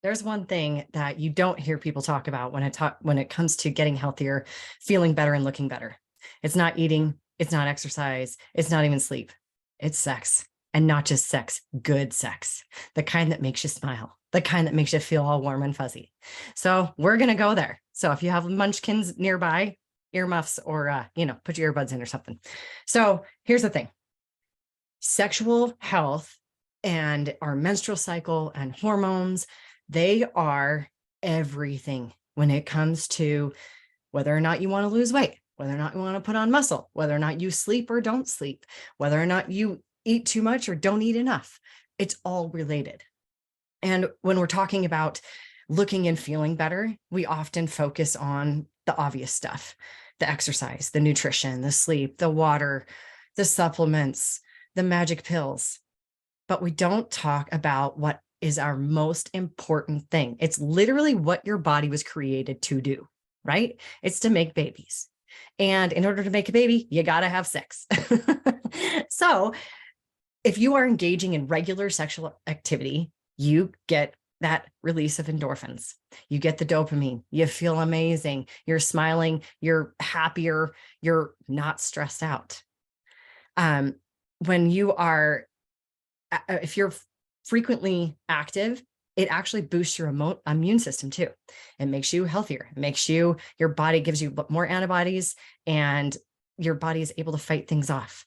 There's one thing that you don't hear people talk about when it comes to getting healthier, feeling better and looking better. It's not eating, it's not exercise, it's not even sleep. It's sex. And not just sex, good sex. The kind that makes you smile, the kind that makes you feel all warm and fuzzy. So we're going to go there. So if you have munchkins nearby, earmuffs or put your earbuds in or something. So here's the thing. Sexual health and our menstrual cycle and hormones, they are everything when it comes to whether or not you want to lose weight, whether or not you want to put on muscle, whether or not you sleep or don't sleep, whether or not you eat too much or don't eat enough. It's all related. And when we're talking about looking and feeling better, we often focus on the obvious stuff, the exercise, the nutrition, the sleep, the water, the supplements, the magic pills. But we don't talk about what is our most important thing. It's literally what your body was created to do, right? It's to make babies. And in order to make a baby, you got to have sex. So if you are engaging in regular sexual activity, you get that release of endorphins. You get the dopamine. You feel amazing. You're smiling. You're happier. You're not stressed out. When you are, if you're frequently active, it actually boosts your immune system too. It makes you healthier. It makes your body gives you more antibodies and your body is able to fight things off.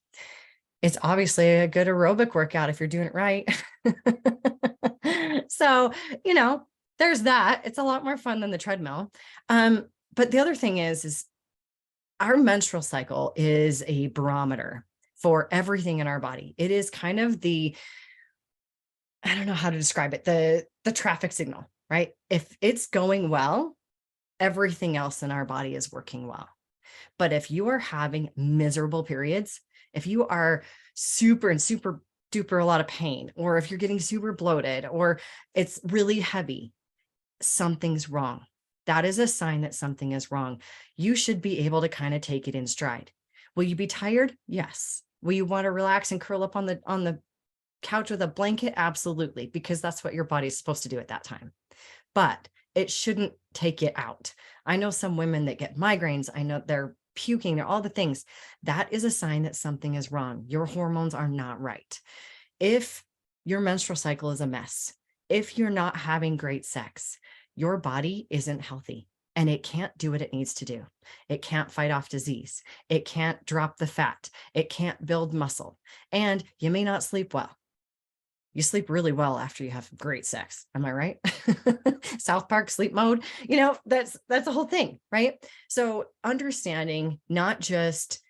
It's obviously a good aerobic workout if you're doing it right. So, there's that. It's a lot more fun than the treadmill. But the other thing is our menstrual cycle is a barometer for everything in our body. It is kind of I don't know how to describe it, the traffic signal, right? If it's going well, everything else in our body is working well. But if you are having miserable periods, if you are super duper a lot of pain, or if you're getting super bloated, or it's really heavy, something's wrong. That is a sign that something is wrong. You should be able to kind of take it in stride. Will you be tired? Yes. Will you want to relax and curl up on the couch with a blanket? Absolutely, because that's what your body is supposed to do at that time. But it shouldn't take it out. I know some women that get migraines. I know they're puking, all the things. That is a sign that something is wrong. Your hormones are not right. If your menstrual cycle is a mess, if you're not having great sex, your body isn't healthy and it can't do what it needs to do. It can't fight off disease. It can't drop the fat. It can't build muscle. And you may not sleep well. You sleep really well after you have great sex. Am I right? South Park sleep mode, that's the whole thing, right? So understanding not just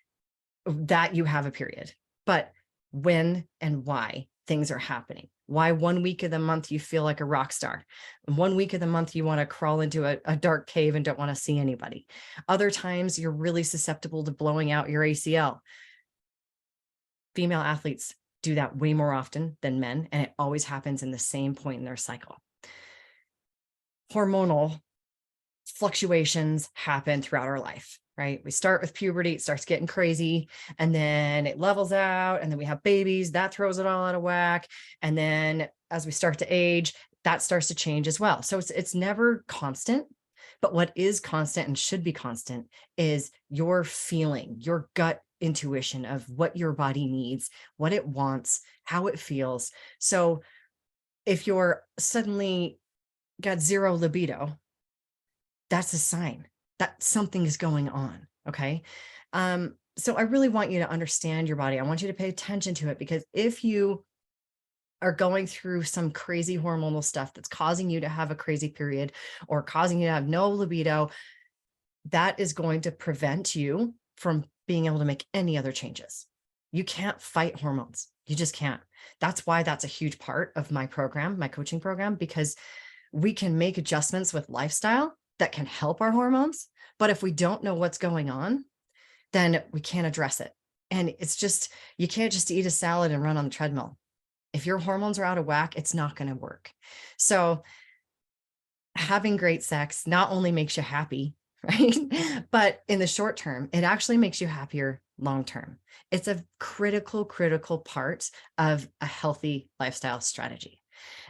that you have a period, but when and why things are happening. Why 1 week of the month you feel like a rock star. 1 week of the month you want to crawl into a dark cave and don't want to see anybody. Other times you're really susceptible to blowing out your ACL. Female athletes do that way more often than men, and it always happens in the same point in their cycle. Hormonal fluctuations happen throughout our life, right? We start with puberty, it starts getting crazy, and then it levels out, and then we have babies, that throws it all out of whack. And then as we start to age, that starts to change as well. So it's never constant. But what is constant and should be constant is your feeling, your gut intuition of what your body needs, what it wants, how it feels. So if you're suddenly got zero libido, that's a sign that something is going on. Okay. So I really want you to understand your body. I want you to pay attention to it, because if you are going through some crazy hormonal stuff that's causing you to have a crazy period or causing you to have no libido, that is going to prevent you from being able to make any other changes. You can't fight hormones. You just can't. That's why that's a huge part of my program, my coaching program, because we can make adjustments with lifestyle that can help our hormones. But if we don't know what's going on, then we can't address it. And it's just, you can't just eat a salad and run on the treadmill. If your hormones are out of whack, it's not going to work. So having great sex not only makes you happy, right? But in the short term, it actually makes you happier long term. It's a critical part of a healthy lifestyle strategy.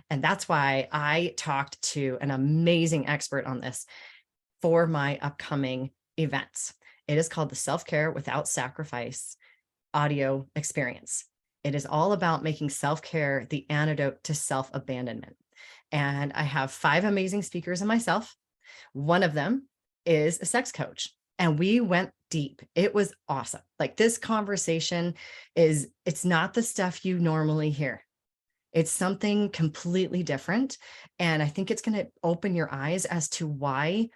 And that's why I talked to an amazing expert on this for my upcoming events. It is called the Self-Care Without Sacrifice audio experience. It is all about making self-care the antidote to self-abandonment. And I have 5 amazing speakers and myself. One of them is a sex coach, and we went deep. It was awesome. Like, this conversation it's not the stuff you normally hear. It's something completely different. And I think it's going to open your eyes as to why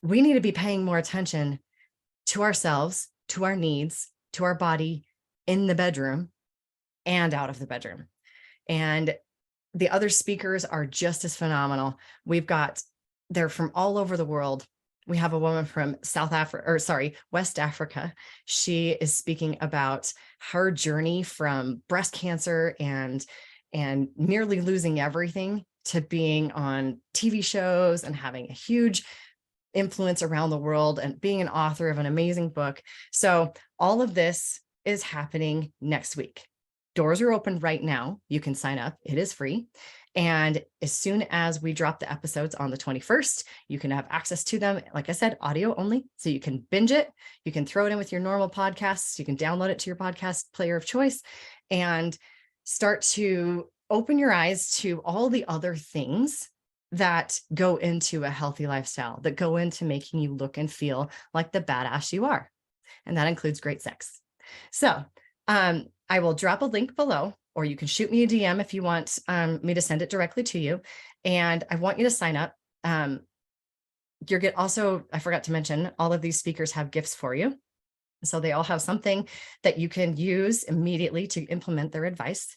we need to be paying more attention to ourselves, to our needs, to our body in the bedroom and out of the bedroom. And the other speakers are just as phenomenal. They're from all over the world. We have a woman from West Africa. She is speaking about her journey from breast cancer and nearly losing everything to being on TV shows and having a huge influence around the world and being an author of an amazing book. So all of this is happening next week. Doors are open right now. You can sign up. It is free. And as soon as we drop the episodes on the 21st, you can have access to them. Like I said, audio only. So you can binge it. You can throw it in with your normal podcasts. You can download it to your podcast player of choice and start to open your eyes to all the other things that go into a healthy lifestyle, that go into making you look and feel like the badass you are. And that includes great sex. So I will drop a link below, or you can shoot me a DM if you want me to send it directly to you. And I want you to sign up. I forgot to mention, all of these speakers have gifts for you. So they all have something that you can use immediately to implement their advice.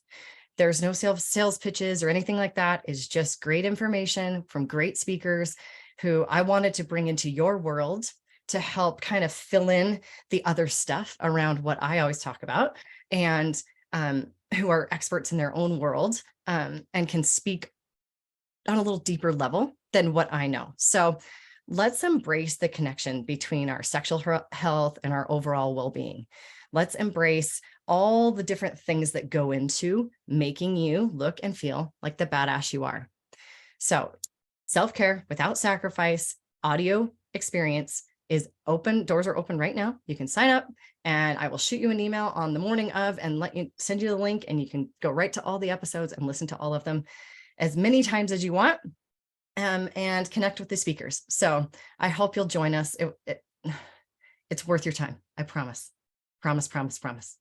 There's no sales pitches or anything like that. It's just great information from great speakers who I wanted to bring into your world to help kind of fill in the other stuff around what I always talk about, and who are experts in their own world and can speak on a little deeper level than what I know. So let's embrace the connection between our sexual health and our overall well-being. Let's embrace all the different things that go into making you look and feel like the badass you are. So Self-Care Without Sacrifice audio experience is open. Doors are open right now. You can sign up, and I will shoot you an email on the morning of and send you the link, and you can go right to all the episodes and listen to all of them as many times as you want, and connect with the speakers. So I hope you'll join us. It's worth your time. I promise. Promise, promise, promise.